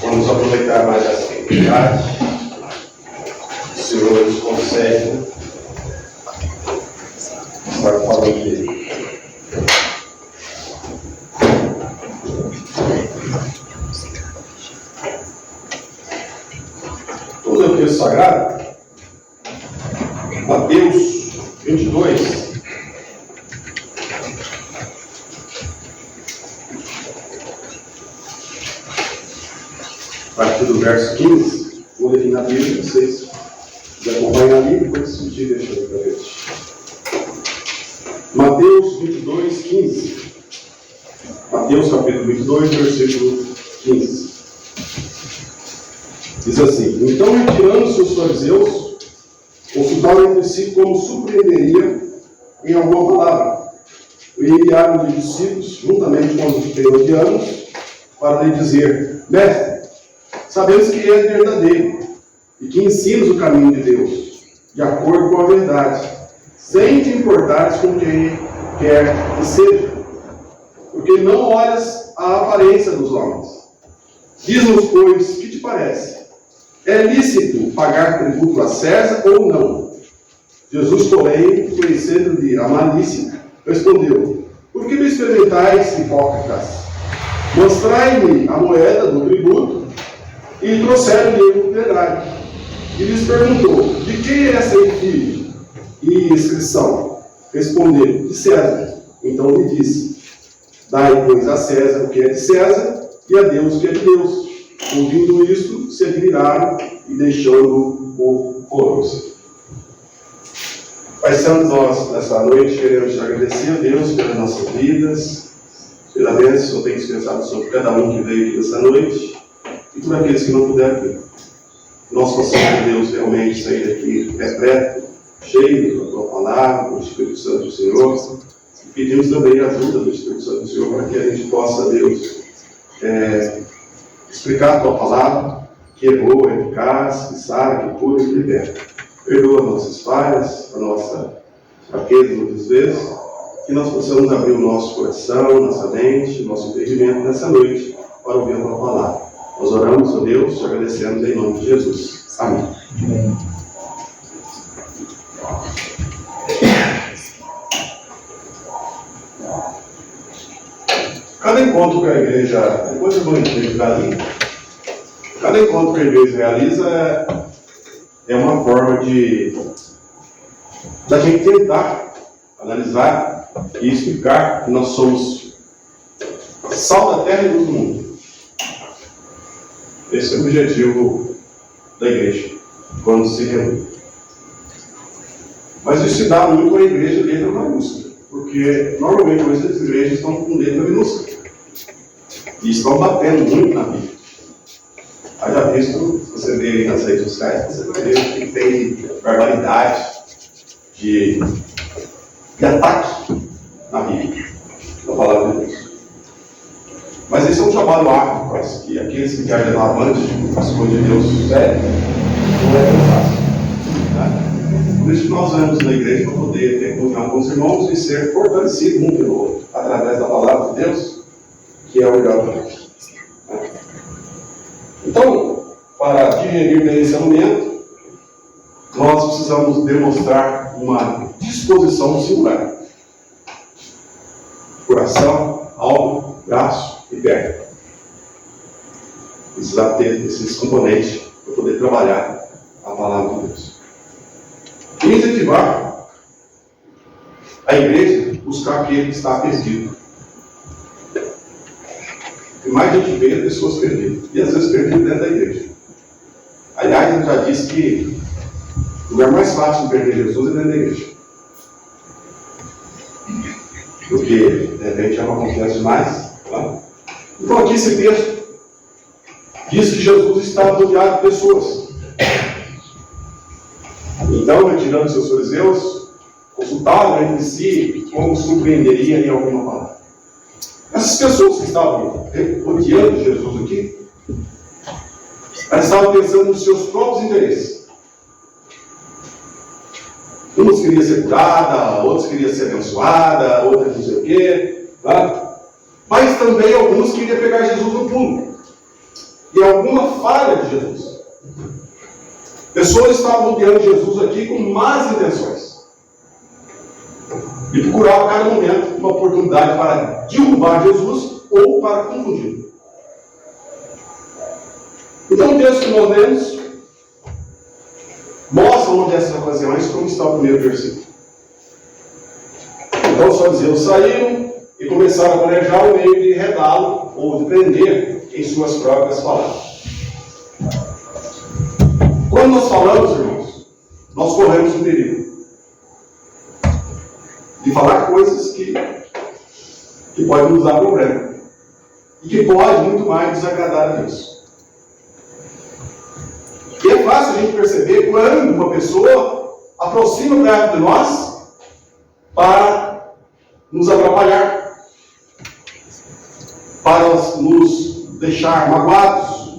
Vamos aproveitar mais essa oportunidade. O Senhor nos concede estar falando dele. Vamos ler o texto sagrado? Mateus 22. A partir do verso 15, vou ler na Bíblia, vocês acompanham ali, depois se diga, deixa eu ver. Mateus 22, 15. Mateus capítulo 22, versículo 15. Diz assim: Então, retirando-se os fariseus, consultaram entre si como surpreenderia em alguma palavra. E enviaram os discípulos, juntamente com os herodianos, para lhe dizer: Mestre, sabemos que és verdadeiro e que ensinas o caminho de Deus, de acordo com a verdade, sem te importares com quem quer que seja, porque não olhas a aparência dos homens. Diz-nos, pois, que te parece? É lícito pagar tributo a César ou não? Jesus, porém, conhecendo-lhe a malícia, respondeu: Por que me experimentais, hipócritas? Mostrai-me a moeda do tributo. E trouxeram-lhe o denário. E lhes perguntou: De quem é essa efígie e inscrição? Responderam: De César. Então lhe disse: Dai, pois, a César o que é de César, e a Deus o que é de Deus. Ouvindo isso, se admiraram e deixando-o foram-se. Pai Santo, nós, nessa noite, queremos te agradecer a Deus pelas nossas vidas, pela bênção que o Senhor tem dispensado sobre cada um que veio aqui nessa noite, e por aqueles que não puderam vir. Nós possamos, Deus, realmente sair daqui repleto, cheio da tua palavra, do Espírito Santo do Senhor, e pedimos também a ajuda do Espírito Santo do Senhor para que a gente possa, Deus, explicar a tua palavra, que é boa, eficaz, que sara, que cura e que liberta. Perdoa nossas falhas, a nossa fraqueza muitas vezes, que nós possamos abrir o nosso coração, nossa mente, nosso entendimento nessa noite para ouvir a tua palavra. Nós oramos, ó Deus, te agradecemos em nome de Jesus. Amém. Cada encontro que a igreja, depois eu vou explicar ali, cada encontro que a igreja realiza é uma forma da gente tentar analisar e explicar que nós somos sal da terra e luz do mundo. Esse é o objetivo da igreja, quando se reúne. Mas isso se dá muito com a igreja letra maiúscula, porque normalmente hoje as igrejas estão com letra minúscula e estão batendo muito na Bíblia. Haja visto, se você vê aí nas redes sociais, você vai ver que tem barbaridade de ataque na Bíblia, na palavra de Deus. Mas esse é um trabalho árduo, quase que aqueles que querem levar avante as coisas de Deus sério, não é tão fácil. Tá? Por isso que nós vamos na igreja para poder ter comunhão com os irmãos e ser fortalecido um pelo outro, através da palavra de Deus, que é o melhor para nós. Então, para digerir bem esse alimento, nós precisamos demonstrar uma disposição singular. Coração, alma, braço e perna. Precisar ter esses componentes para poder trabalhar a palavra de Deus. E incentivar a igreja a buscar aquele que está perdido. O que mais a gente vê é pessoas perdidas. E às vezes perdidas dentro da igreja. Aliás, eu já disse que o lugar mais fácil de perder Jesus é dentro da igreja. Porque, de repente, é uma confiança demais. Tá? Então, aqui esse texto diz que Jesus estava rodeado de pessoas. Então, retirando seus fariseus, consultavam entre si como surpreenderia em alguma palavra. Essas pessoas que estavam rodeando Jesus aqui, elas estavam pensando nos seus próprios interesses. Uns queriam ser curada, outros queriam ser abençoada, outros não sei o quê. Tá? Mas também alguns queriam pegar Jesus no pulo. E alguma falha de Jesus. Pessoas estavam rodeando Jesus aqui com más intenções. E procuravam a cada momento uma oportunidade para derrubar Jesus ou para confundi-lo. Então o texto que nós lemos mostra uma dessas ocasiões, como está o primeiro versículo. Então os fariseus saíram e começaram a planejar o meio de enredá-lo ou de prender em suas próprias palavras. Quando nós falamos, irmãos, nós corremos um perigo de falar coisas que podem nos dar problema e que pode muito mais desagradar a Deus. E é fácil a gente perceber quando uma pessoa aproxima perto de nós para nos atrapalhar, para nos deixar magoados,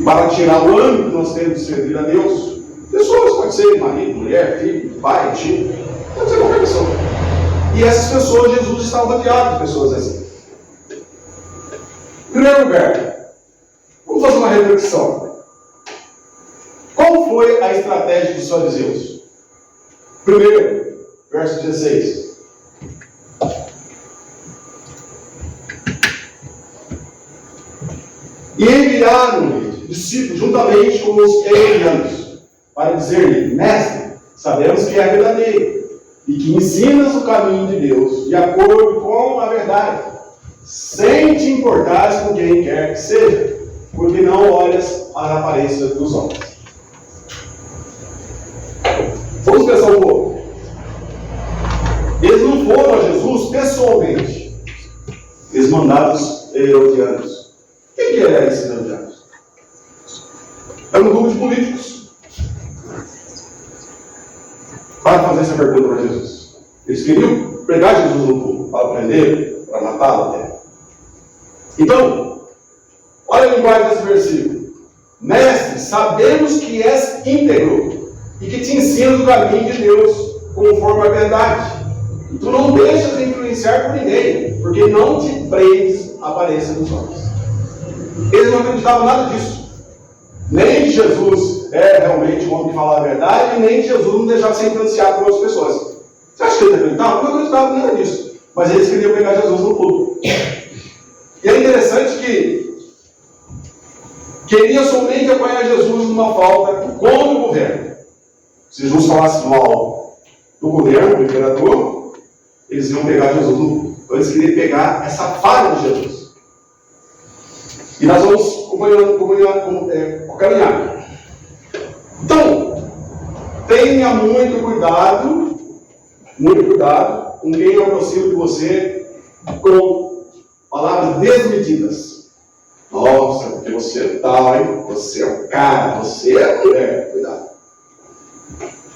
para tirar o ânimo que nós temos de servir a Deus. Pessoas, pode ser marido, mulher, filho, pai, tio, pode ser qualquer pessoa. E essas pessoas, Jesus estava rodeado de pessoas assim. Em primeiro lugar, vamos fazer uma reflexão. Qual foi a estratégia dos fariseus? Primeiro, verso 16. E enviaram-lhe discípulos juntamente com os herodianos, para dizer-lhe: Mestre, sabemos que é verdadeiro e que ensinas o caminho de Deus de acordo com a verdade, sem te importares com quem quer que seja, porque não olhas para a aparência dos homens. Vamos pensar um pouco. Eles não foram a Jesus pessoalmente. Eles mandaram os herodianos. Quem que eram esses herodianos? Era um grupo de políticos. Para fazer essa pergunta para Jesus. Eles queriam pegar Jesus no pulo, para prender, para matá-lo até. Então, olha a linguagem desse versículo. Mestre, sabemos que és íntegro e que te ensinas o caminho de Deus conforme a verdade. E tu não deixas de influenciar por ninguém, porque não te prendes à aparência dos homens. Eles não acreditavam nada disso. Nem que Jesus é realmente um homem que fala a verdade, e nem que Jesus não deixava ser influenciado por outras pessoas. Você acha que eles acreditavam? Não acreditavam nada disso. Mas eles queriam pegar Jesus no pulo. E é interessante que queria somente apanhar Jesus numa falta contra o governo. Se Jesus falasse mal do governo, do imperador, eles iam pegar Jesus no pulo. Então eles queriam pegar essa falha de Jesus. E nós vamos caminhar. Então, tenha muito cuidado com quem aproxima de você com palavras desmedidas. Nossa, porque você é tal, hein? Você é o cara, você é a mulher. Cuidado.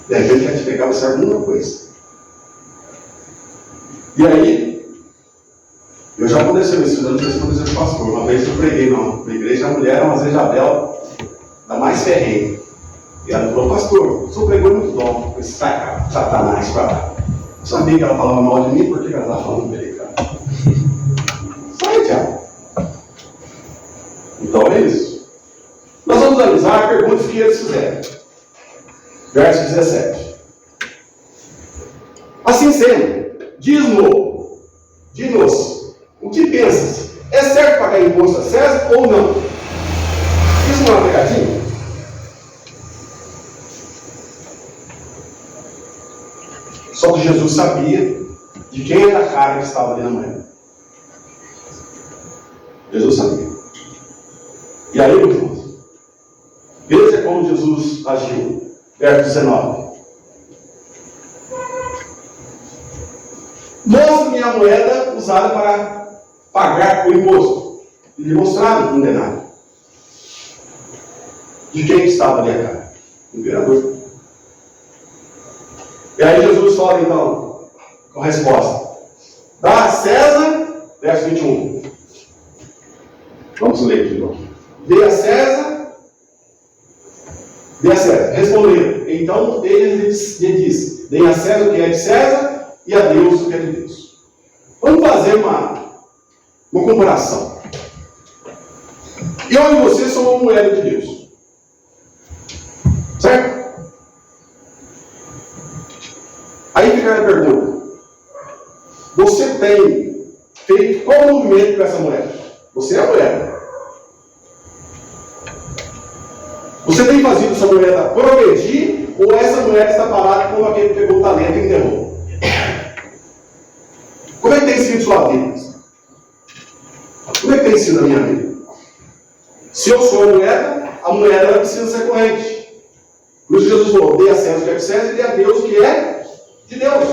De repente vai te pegar você alguma coisa. E aí, eu já aconteceu isso, eu não sei se aconteceu com o pastor. Uma vez eu preguei na igreja, a mulher era uma Jezabel da mais ferrenha. E ela falou: pastor, o senhor pregou muito dom com esse satanás para lá. Eu sabia que ela falava mal de mim, por que ela estava falando dele, cara? Sai, diabo. Então é isso. Nós vamos analisar a pergunta que eles fizeram. Verso 17. Assim sendo, diz-nos, o que pensas? É certo pagar imposto a César ou não? Isso não é uma pegadinha? Só que Jesus sabia de quem era a cara que estava ali na manhã. Jesus sabia. E aí, meus irmãos, veja como Jesus agiu. Verso 19. Mostre-me a moeda usada para pagar o imposto. E lhe mostraram um denário. De quem estava ali a cara? O imperador. E aí Jesus fala então, com a resposta: dá a César, verso 21. Vamos ler de novo. Dê a César Responderam. Então ele lhes disse: deem a César o que é de César e a Deus o que é de Deus. Vamos fazer uma comparação. Eu e você somos uma moeda de Deus. Certo? Aí fica a pergunta: você tem feito qual movimento com essa moeda? Você é a moeda. Você tem fazido essa moeda progredir, ou essa moeda está parada como aquele que pegou o talento e enterrou? Como é que tem sido sua vida? Como é que tem sido a minha vida? Se eu sou a moeda ela precisa ser corrente. Por isso Jesus falou: dê a César o que é de César e dê a Deus o que é de Deus.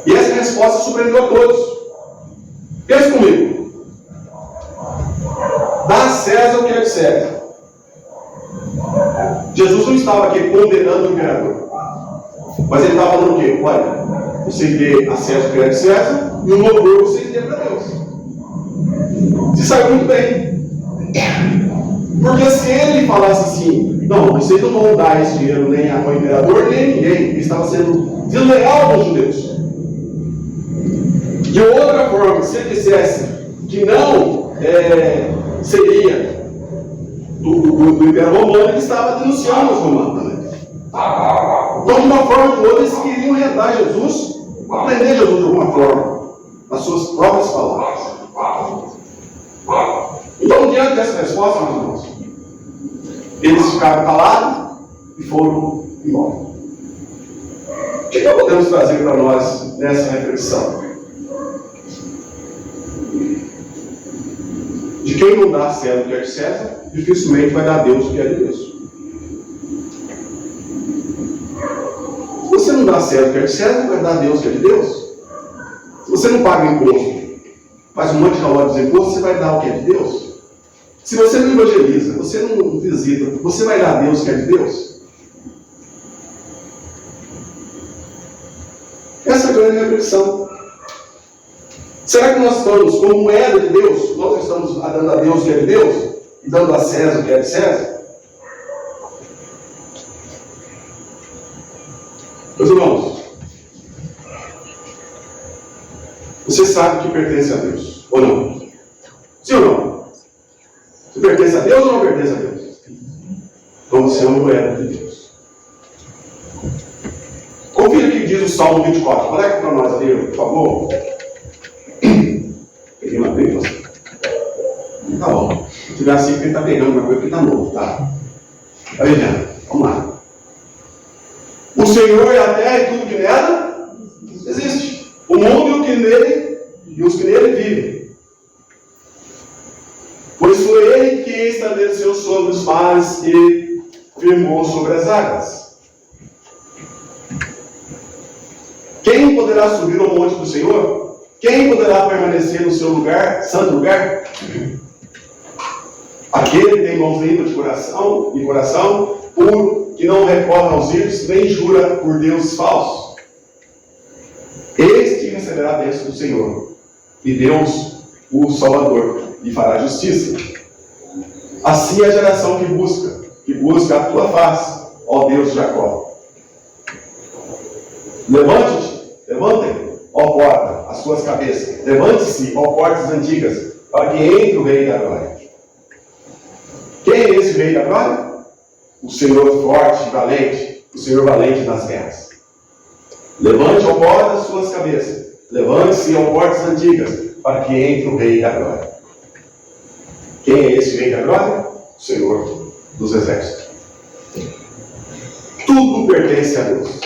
E essa resposta surpreendeu a todos. Pense comigo. Dá a César o que é de César. Jesus não estava aqui condenando o imperador, mas ele estava falando o quê? Olha, vocês dê a César o que é de César e o louvor vocês dê para Deus. Se saiu muito bem. Porque se ele falasse assim: não, vocês não vão dar esse dinheiro nem ao imperador nem a ninguém, ele estava sendo desleal aos judeus. De outra forma, se ele dissesse que não seria do Império Romano, ele estava denunciando os romanos também. Então, de uma forma ou de outra, eles queriam redar Jesus, aprender Jesus de alguma forma, nas suas próprias palavras. Então, diante dessa resposta, meus irmãos, eles ficaram calados e foram embora. O que nós podemos trazer para nós nessa reflexão? De quem não dá a César o que é de César, dificilmente vai dar a Deus o que é de Deus. Se você não dá a César o que é de César, vai dar a Deus o que é de Deus. Se você não paga imposto, faz um monte de aula dos impostos, você vai dar o que é de Deus. Se você não evangeliza, você não visita, você vai dar a Deus o que é de Deus. Essa é a grande reflexão. Será que nós estamos, como moeda de Deus, nós estamos dando a Deus o que é de Deus e dando a César o que é de César? Meus irmãos, você sabe que pertence a Deus, ou não? Sim ou não? Você pertence a Deus ou não pertence a Deus? Então você é uma moeda de Deus. Confira o que diz o Salmo 24. Coloca para nós ali, por favor. Peguei uma bem, você. Tá bom. Se tiver assim, ele está pegando uma coisa que está novo, tá? Tá vendo? Vamos lá. O Senhor é a terra e tudo que nela existe. O mundo e o que nele, e os que nele vivem. Pois foi ele que estabeleceu sobre os mares e firmou sobre as águas. Quem poderá subir ao monte do Senhor? Quem poderá permanecer no seu lugar, santo lugar? Aquele que tem mãos limpas de coração e coração puro, que não recorre aos ídolos, nem jura por deuses falsos. Este receberá a bênção do Senhor, e Deus, o Salvador, lhe fará justiça. Assim é a geração que busca a tua face, ó Deus de Jacó. Levantem, ó porta, as suas cabeças. Levante-se, ó portas antigas, para que entre o Rei da Glória. Quem é esse Rei da Glória? O Senhor forte e valente, o Senhor valente nas guerras. Levante, ó porta, as suas cabeças. Levante-se, ó portas antigas, para que entre o Rei da Glória. Quem é esse Rei da Glória? O Senhor dos Exércitos. Tudo pertence a Deus.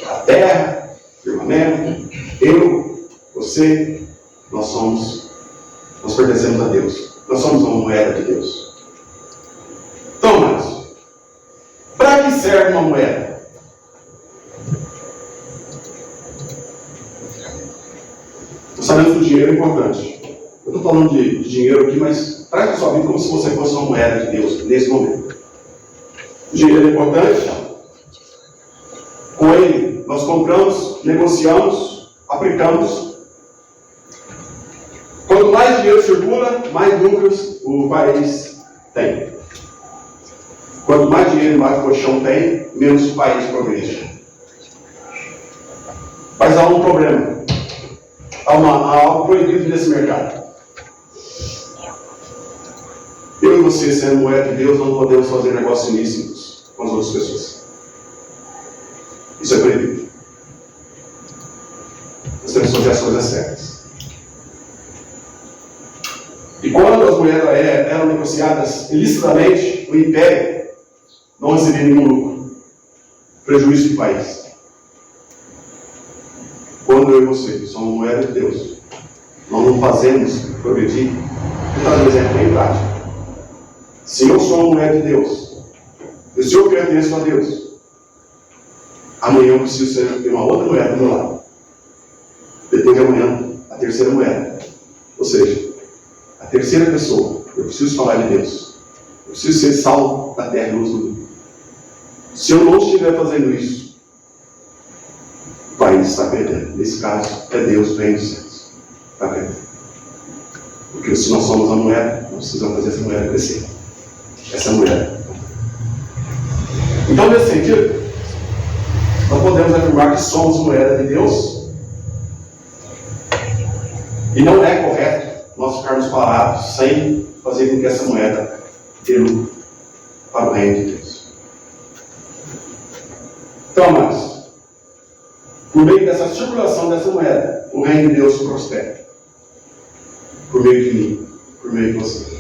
A terra, o firmamento, eu, você, nós pertencemos a Deus. Nós somos uma moeda de Deus. Então, mas, para que serve uma moeda? Nós sabemos que o dinheiro é importante. Eu estou falando de dinheiro aqui, mas trate a sua vida como se você fosse uma moeda de Deus nesse momento. O dinheiro é importante. Com ele, nós compramos, negociamos, aplicamos. Quanto mais dinheiro circula, mais lucros o país tem. Quanto mais dinheiro embaixo do colchão tem, menos o país progride. Mas há um problema. Há algo proibido nesse mercado. Eu e você, sendo moeda de Deus, não podemos fazer negócios ilícitos com as outras pessoas. Isso é proibido. Nós temos que fazer as coisas certas. E quando as moedas eram negociadas ilicitamente, o império não recebia nenhum lucro, prejuízo do país. Quando eu e você somos moeda de Deus, nós não fazemos progredir. Vou dar um exemplo bem prático. Se eu sou uma moeda de Deus, e se eu pertenço a Deus, amanhã eu preciso ter uma outra moeda do meu lado. Depois de amanhã, a terceira moeda. Ou seja, a terceira pessoa. Eu preciso falar de Deus. Eu preciso ser sal da terra e luz do mundo. Se eu não estiver fazendo isso, o país está perdendo. Nesse caso, é Deus, o reino dos céus. Está perdendo. Porque se nós somos a moeda, nós precisamos fazer essa moeda crescer. Essa moeda. Então, nesse sentido, nós podemos afirmar que somos moeda de Deus. E não é correto nós ficarmos parados sem fazer com que essa moeda dê lucro para o reino de Deus. Então, amados, por meio dessa circulação dessa moeda, o reino de Deus prospera. Por meio de mim, por meio de você.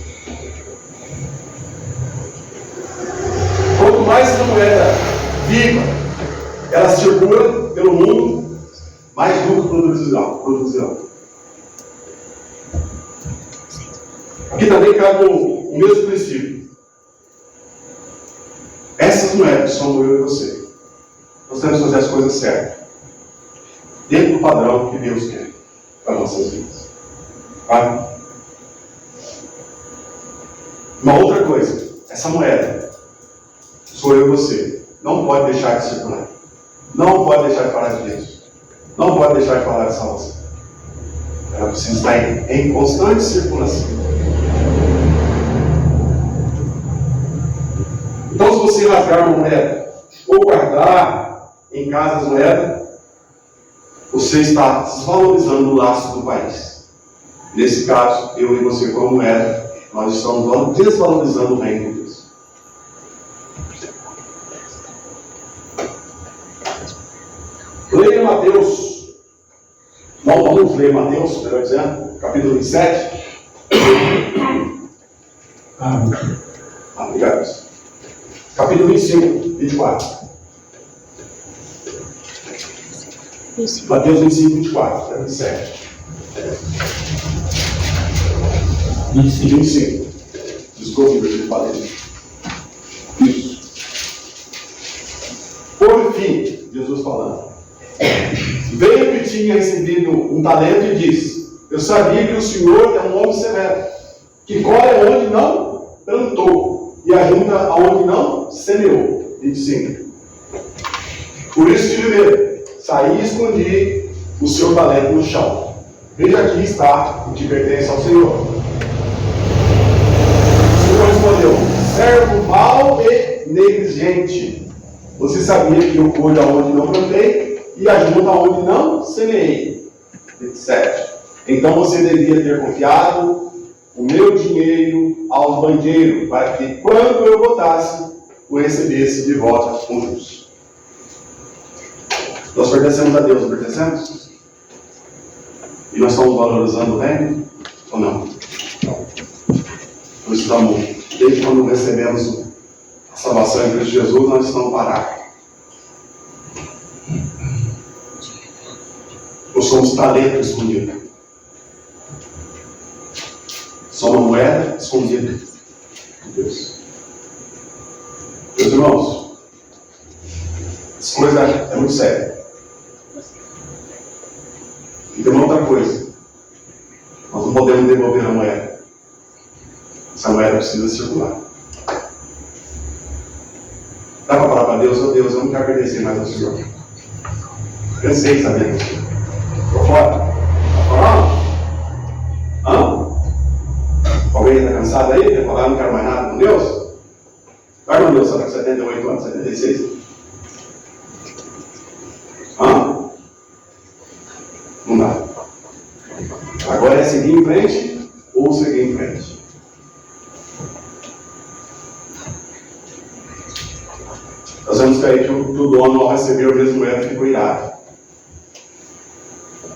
Quanto mais essa moeda viva, ela circula pelo mundo, mais lucro produzirá. Aqui também cabe o mesmo princípio. Essas moedas somos eu e você. Nós temos que fazer as coisas certas, dentro do padrão que Deus quer para nossas vidas. Tá? Uma outra coisa, essa moeda sou eu e você. Não pode deixar de circular. Não pode deixar de falar de Deus. Não pode deixar de falar de salvação. Ela precisa estar em constante circulação. Então, se você rasgar uma moeda ou guardar em casa as moedas, você está desvalorizando o laço do país. Nesse caso, eu e você, como moeda, nós estamos desvalorizando o reino de Deus. Leia Mateus. Vamos ler Mateus, melhor dizendo, capítulo 27. Obrigado. Capítulo 25, 24. Mateus 25, 24, 27. 25. Desculpe, eu falei. Isso. Por fim, Jesus falando. Veio que tinha recebido um talento e disse: eu sabia que o Senhor é um homem severo, que colhe onde não plantou e ajunta aonde não semeou. 25. Por isso tive medo, saí e escondi o seu talento no chão. Veja, aqui está o que pertence ao Senhor. O Senhor respondeu: servo mau e negligente, você sabia que eu colho aonde não plantei e ajunto aonde não semeei. 27. Então você devia ter confiado o meu dinheiro aos banqueiros, para que quando eu votasse, o recebesse de volta com juros. Nós pertencemos a Deus, não pertencemos? E nós estamos valorizando o reino? Ou não? Nós estamos, desde quando recebemos a salvação em Cristo Jesus, nós estamos parados. Nós somos talento escondido. Somos moeda escondida de Deus. Meus irmãos, essa coisa é muito séria. E tem uma outra coisa. Nós não podemos devolver a moeda. Essa moeda precisa circular. Dá para falar para Deus: oh Deus, eu não quero agradecer mais ao Senhor. Cansei de saber do Senhor. Estou fora. Está falando? Alguém está cansado aí? Quer falar? Não quero mais nada com Deus? Vai com Deus, 76? Hã? Não dá. Agora é seguir em frente ou seguir em frente? Nós vamos cair que o dono, ao receber o mesmo moeda, ficou irado.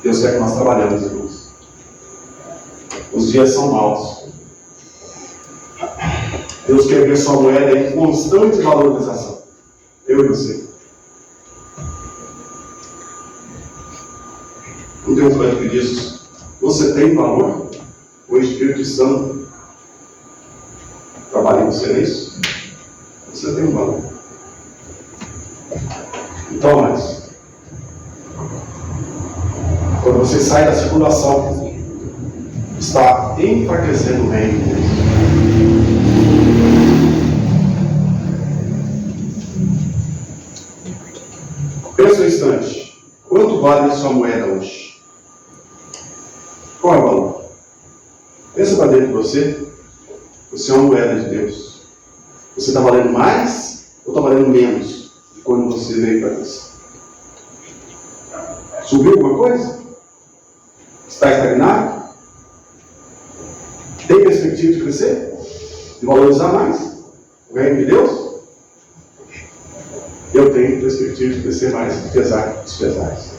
Deus quer que nós trabalhemos, irmãos. Os dias são maus. Deus quer ver sua moeda em constante valorização. Eu e você. Não tem um canto que diz: você tem valor? O Espírito Santo trabalha em você, é isso? Você tem um valor. Então, mas quando você sai da circulação, está enfraquecendo o reino de Deus. Pensa um instante. Quanto vale a sua moeda hoje? Qual é o valor? Pensa para dentro de você. Você é uma moeda de Deus. Você está valendo mais ou está valendo menos de quando você veio para Deus? Subiu alguma coisa? Está estagnado? Tem perspectiva de crescer? De valorizar mais o reino de Deus? Eu tenho perspectiva de crescer mais, apesar dos pesares.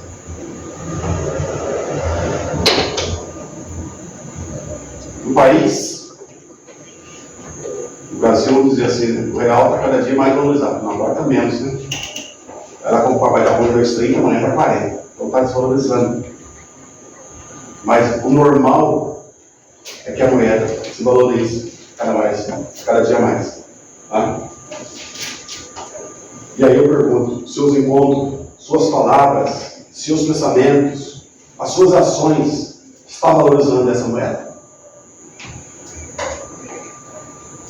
No país, no Brasil, vamos dizer assim, o real está cada dia mais valorizado. Não, agora está menos, né? Ela comprava de arroz 2,30, amanhã está 40. Então está desvalorizando. Mas o normal é que a moeda se valorize cada dia mais. Tá? E aí eu pergunto: seus encontros, suas palavras, seus pensamentos, as suas ações, estão valorizando essa moeda?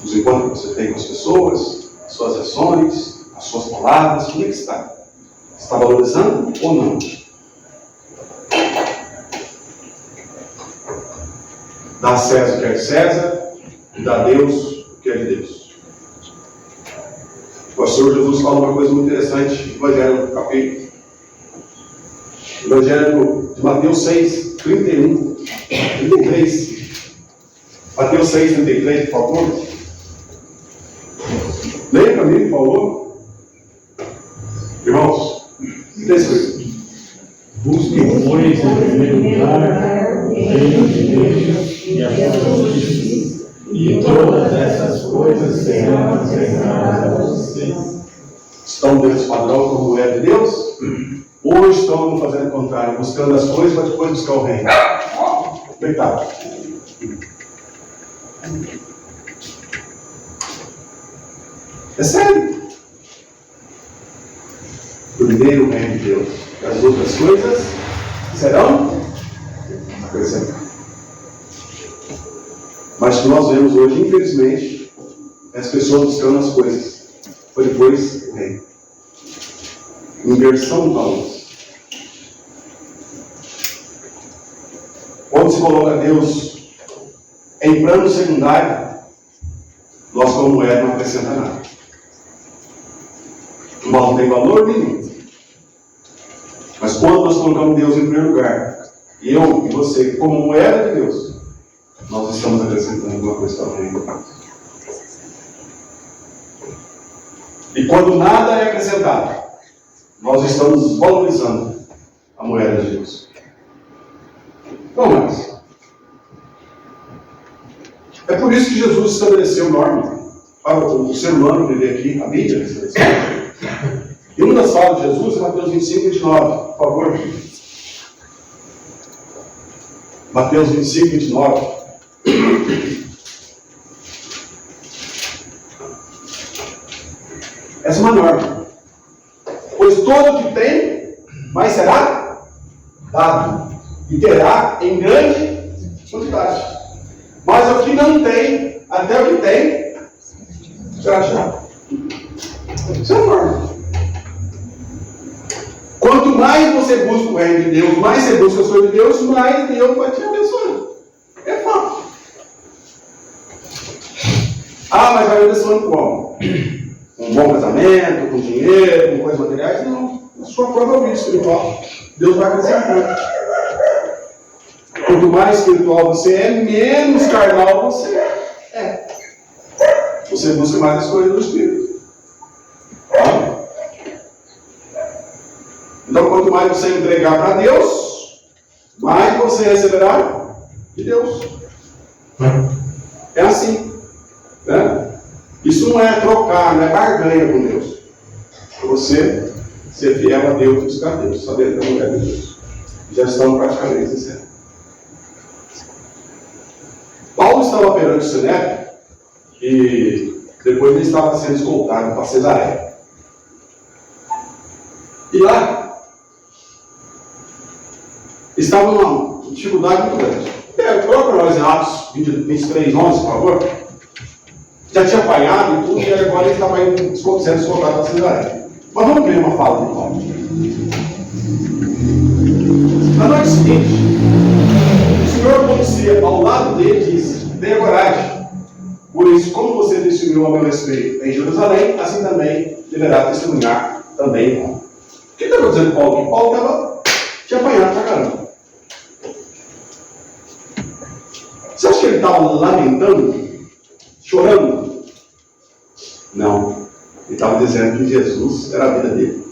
Os encontros que você tem com as pessoas, as suas ações, as suas palavras, como é que está? Está valorizando ou não? Dá a César o que é de César e dá a Deus o que é de Deus. O Senhor Jesus fala uma coisa muito interessante no Evangelho de Mateus 6, 31, 33. Mateus 6, 33, por favor. Leia para mim, por favor. Irmãos, está escrito: busquem, pois, em primeiro lugar o reino de Deus e a sua justiça, e todas essas coisas serão acrescentadas a vocês. Estão dentro do padrão como é de Deus? Ou estão fazendo o contrário, buscando as coisas para depois buscar o reino? Coitado. É sério. Primeiro o reino de Deus. E as outras coisas serão acrescentadas. Mas o que nós vemos hoje, infelizmente, é as pessoas buscando as coisas para depois o reino. Inversão de valores. Quando se coloca Deus em plano secundário, nós como moeda não acrescenta nada. Não tem valor nenhum. Mas quando nós colocamos Deus em primeiro lugar, e eu e você como moeda de Deus, nós estamos acrescentando alguma coisa para o reino de Deus. E quando nada é acrescentado, nós estamos valorizando a moeda de Deus. Não mais. É por isso que Jesus estabeleceu norma para o ser humano viver aqui, a Bíblia estabeleceu. E uma das falas de Jesus é Mateus 25, 29, por favor. Mateus 25, 29. Essa é uma norma. Pois todo o que tem, mais será dado, e terá em grande quantidade. Mas o que não tem, até o que tem, será tirado. Isso é uma norma. Quanto mais você busca o reino de Deus, mais você busca as coisas de Deus, mais Deus vai te abençoando. É fato. Ah, mas vai abençoando como? um bom casamento, com dinheiro, com coisas materiais, não. A sua própria vida espiritual, Deus vai acrescentando. Quanto mais espiritual você é, menos carnal você é. Você busca mais as coisas do Espírito. Tá? Então, quanto mais você entregar para Deus, mais você receberá de Deus. É assim. Né? Isso não é trocar, não é barganha com Deus. É você ser fiel a Deus e buscar Deus, sabendo que é mulher de Deus. Já estamos praticamente dizendo. Paulo estava perante o Sinédrio e depois ele estava sendo escoltado para Cesareia. E lá estava numa dificuldade muito grande. Coloca nós em Atos 23, 11, por favor. Já tinha apanhado e tudo, e agora ele estava sendo escoltado para Cesareia. Mas vamos ver uma fala de Paulo. Na noite seguinte, o Senhor acontecia ao lado dele e disse: tenha coragem, pois como você testemunhou a meu respeito em Jerusalém, assim também deverá testemunhar também em Roma. O que estava dizendo Paulo aqui? Paulo tinha apanhado pra caramba. Você acha que ele estava lamentando? Chorando? Não. Ele estava dizendo que Jesus era a vida dele.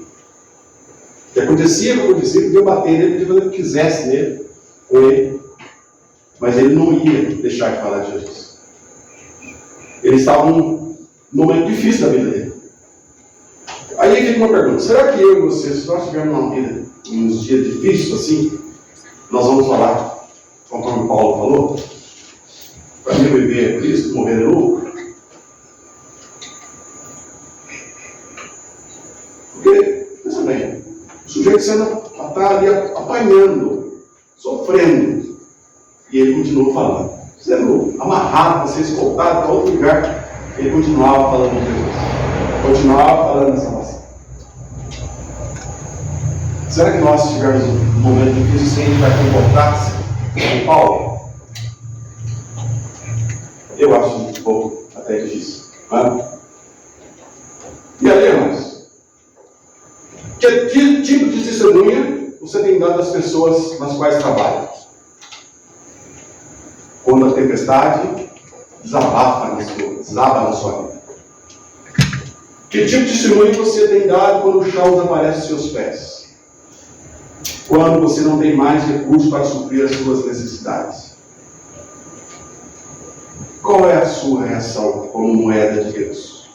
O que acontecia, podia bater nele, podia fazer o que quisesse nele, com ele. Mas ele não ia deixar de falar de Jesus. Ele estava num momento difícil da vida dele. Aí fica uma pergunta: será que eu e você, se nós tivermos uma vida, uns dias difíceis assim, nós vamos falar, conforme Paulo falou, para mim viver é Cristo, morrer é lucro? Porque, pensa bem, o sujeito está ali apanhando, sofrendo, e ele continua falando, sendo amarrado para ser escoltado para outro lugar, ele continuava falando de Jesus, continuava falando da salvação. Será que nós, se tivermos um momento difícil, a gente vai comportar-se com Paulo? Eu acho um pouco até difícil. Né? E aí, irmãos? Que tipo de testemunha você tem dado às pessoas nas quais trabalha? Quando a tempestade desaba na sua vida. Que tipo de testemunho você tem dado quando o chão desaparece aos seus pés? Quando você não tem mais recursos para suprir as suas necessidades? Qual é a sua reação como moeda de Deus?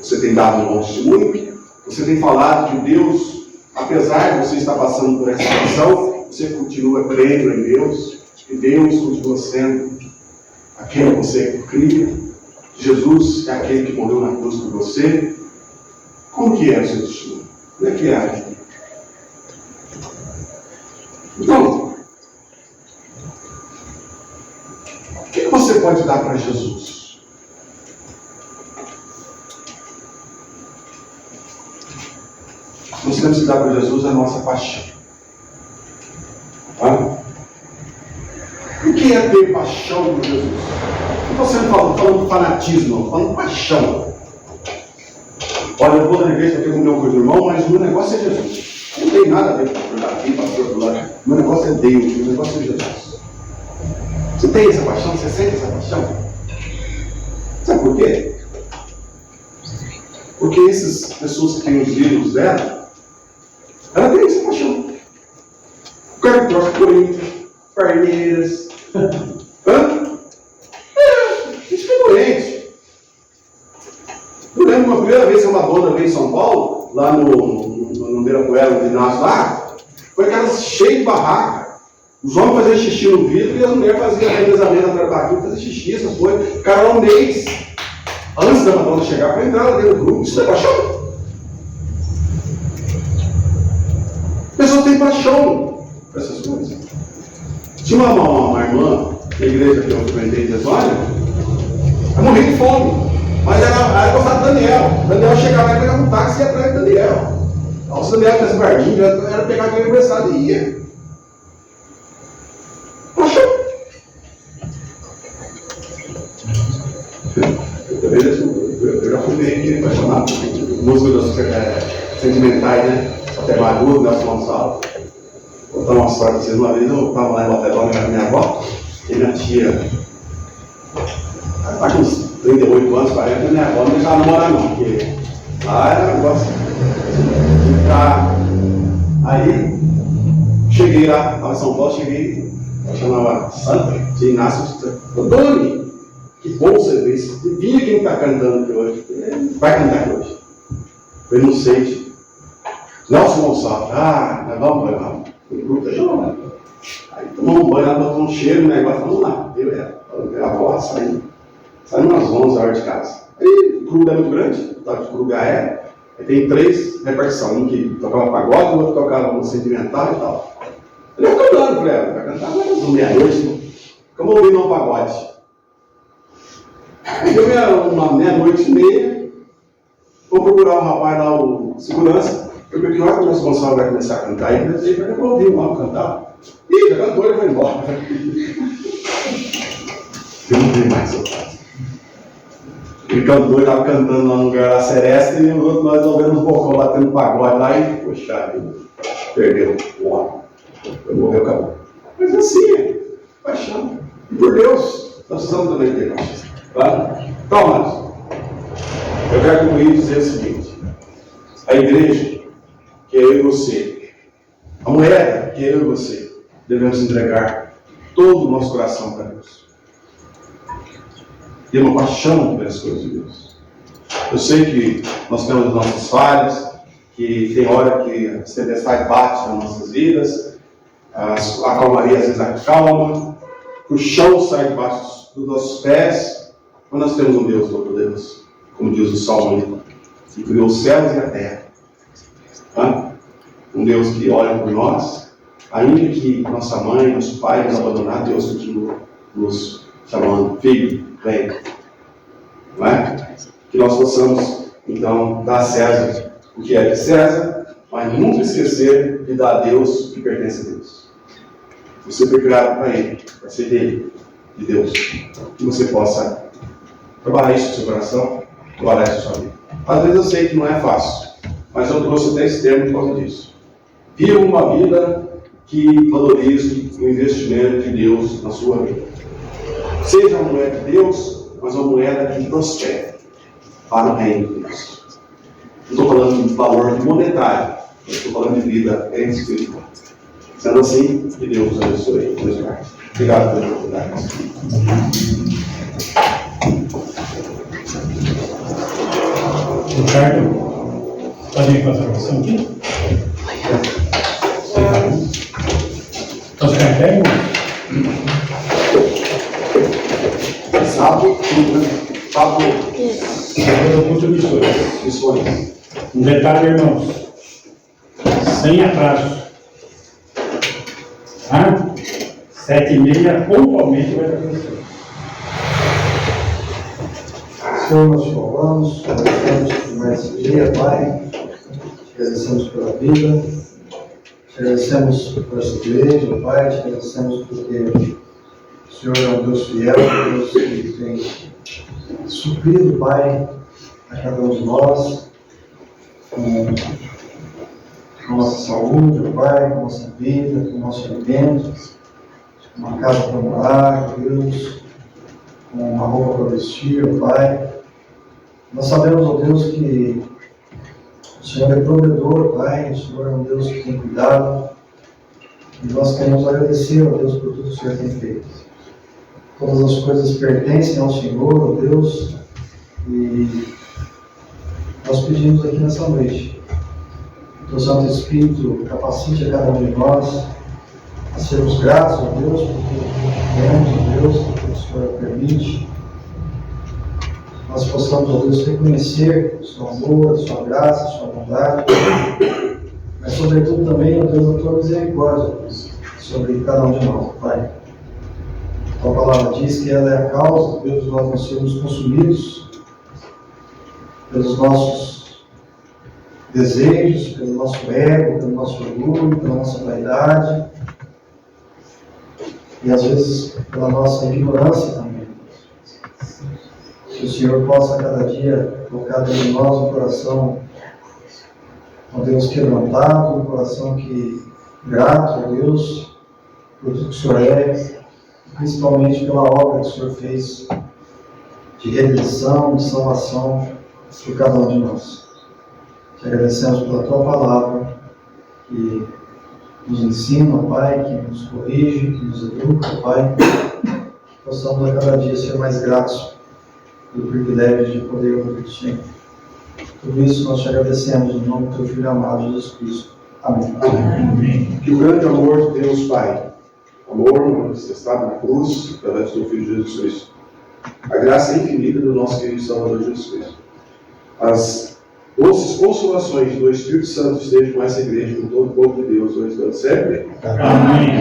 Você tem dado um bom testemunho? Você tem falado que Deus, apesar de você estar passando por essa situação, você continua crendo em Deus? Que Deus continua sendo aquele que você cria? Jesus é aquele que morreu na cruz por você? Como que é o seu testemunho? Como é que é? Então, o que você pode dar para Jesus? Nós temos que dar para Jesus a nossa paixão. Tá? O que é ter paixão por Jesus? Não estou falando de fanatismo, estou falando de paixão. Olha, eu vou na igreja para ter comunhão com o irmão, mas o meu negócio é Jesus. Não tem nada a ver com o daqui, pastor do lado. O meu negócio é Deus, o meu negócio é Jesus. Você tem essa paixão? Você sente essa paixão? Sabe por quê? Porque essas pessoas que têm os livros dela, ela tem essa paixão. O cara que torce Corinthians, Palmeiras. Isso é doente. Eu lembro uma primeira vez que uma dona veio em São Paulo, lá no Ibirapuera, no ginásio lá, foi aquela cheia de barraca. Os homens faziam xixi no vidro e as mulheres faziam revezamento atrás do barquinho, faziam xixi, essas coisas. Ficaram um mês antes da Madonna chegar para entrar lá dentro do grupo. Isso não é paixão? A pessoa tem paixão por essas coisas. Tinha uma irmã na igreja que eu frequentei em Tesória, ela morria de fome, mas ela gostava do Daniel. Daniel chegava lá e pegava um táxi e ia atrás do Daniel. Então, se o Daniel tivesse barquinho, era pegar aquele emprestado e ia. Paixão. Eu já fumei aqui apaixonado. Músicas sentimentais, né? Até Maduro, Nelson Gonçalves. Vou contar uma história pra vocês. Uma vez eu estava lá em Botelão com minha avó, e minha tia, está com uns 38 anos, 40, e minha avó não deixava namorar não, porque lá era um negócio de ficar. Aí, cheguei lá, estava em São Paulo, cheguei, ela chamava Santa, de Inácio, Doni, que bom você ver isso. Vinha quem está cantando aqui hoje. Vai cantar aqui hoje. Foi no Sente. Nelson Gonçalves. Nós vamos, vamos. Aí tomamos um banho, ela botou um cheiro no negócio, vamos lá. Eu era. A avó saindo. Saímos umas 11 horas de casa. Aí o clube é muito grande, o tal de clube é. Aí tem 3 repartições. Um que tocava pagode, o outro tocava um sentimental e tal. Eu cantando, falei, vai cantar mais meia-noite. Como ouvindo um pagode. Aí deu uma meia-noite e meia, vou procurar um rapaz lá, o segurança, eu falei, que hora que o nosso Gonçalo vai começar a cantar? Aí eu falei, eu ouvi o mal cantar. Ih, já cantou, ele foi embora. Eu não vi mais, seu pai. Ele cantou, ele estava cantando lá no lugar da Seresta, e o outro nós ouvimos um bocão batendo pagode lá e, poxa, perdeu o homem. Morreu, acabou. Mas assim, paixão. E por Deus, nós precisamos também ter paixão. Claro? Então, amados, eu quero concluir e dizer o seguinte: a igreja, que é eu e você, a moeda, que é eu e você, devemos entregar todo o nosso coração para Deus. Ter uma paixão pelas coisas de Deus. Eu sei que nós temos as nossas falhas, que tem hora que as tempestades batem nas nossas vidas, a calmaria às vezes acalma, o chão sai debaixo dos nossos pés. Mas nós temos um Deus todo-poderoso, como diz o Salmo, que criou os céus e a terra. Tá? Um Deus que olha por nós, ainda que nossa mãe, nosso pai nos abandonar, Deus continua nos chamando, filho, vem. Não é? Que nós possamos, então, dar a César o que é de César, mas nunca esquecer de dar a Deus o que pertence a Deus. Você foi criado para Ele, para ser dele, de Deus. Que você possa trabalhar isso no seu coração, trabalhar isso na sua vida. Às vezes eu sei que não é fácil, mas eu trouxe até esse termo por causa disso. Viva uma vida que valorize o investimento de Deus na sua vida. Seja uma moeda de Deus, mas uma moeda que prospere para o reino de Deus. Não estou falando de valor monetário, estou falando de vida espiritual. Sendo assim, que Deus nos abençoe. Obrigado pela oportunidade. Ricardo, pode ir com a tradução aqui? Posso ficar em pé, irmão? Sábado, Muito missões. Um detalhe, irmãos, sem atraso. 7h30, pontualmente vai acontecer. Senhor, nós te louvamos, agradecemos por mais esse dia, Pai. Te agradecemos pela vida, te agradecemos por essa igreja, Pai. Te agradecemos porque o Senhor é um Deus fiel, um Deus que tem suprido, Pai, a cada um de nós, com a nossa saúde, Pai, com a nossa vida, com o nosso alimento, com uma casa para morar, Deus, com uma roupa para vestir, Pai. Nós sabemos, ó Deus, que o Senhor é provedor, Pai, o Senhor é um Deus que tem cuidado, e nós queremos agradecer, ó Deus, por tudo que o Senhor tem feito. Todas as coisas pertencem ao Senhor, ó Deus, e nós pedimos aqui nessa noite que o Santo Espírito capacite a cada um de nós a sermos gratos a Deus, porque temos a Deus, porque o Senhor permite. Nós possamos, ó Deus, reconhecer o seu amor, a sua graça, a sua bondade, mas sobretudo também, ó Deus, a tua misericórdia sobre cada um de nós, Pai. A tua palavra diz que ela é a causa, Deus, de nós não sermos consumidos pelos nossos desejos, pelo nosso ego, pelo nosso orgulho, pela nossa vaidade e às vezes pela nossa ignorância também. Que o Senhor possa a cada dia colocar dentro de nós um coração, ó Deus, quebrantado, um coração que grato a Deus por tudo que o Senhor é, principalmente pela obra que o Senhor fez de redenção, de salvação por cada um de nós. Te agradecemos pela Tua palavra, que nos ensina, Pai, que nos corrige, que nos educa, Pai, que possamos a cada dia ser mais gratos pelo privilégio de poder ouvir o Senhor. Tudo isso nós te agradecemos no nome do Teu Filho amado, Jesus Cristo. Amém. Amém. Que o grande amor de Deus Pai, amor manifestado na cruz, através do Filho Jesus Cristo, a graça infinita do nosso querido Salvador Jesus Cristo, as doces consolações do Espírito Santo estejam com essa igreja, com todo o povo de Deus, hoje e sempre. Amém.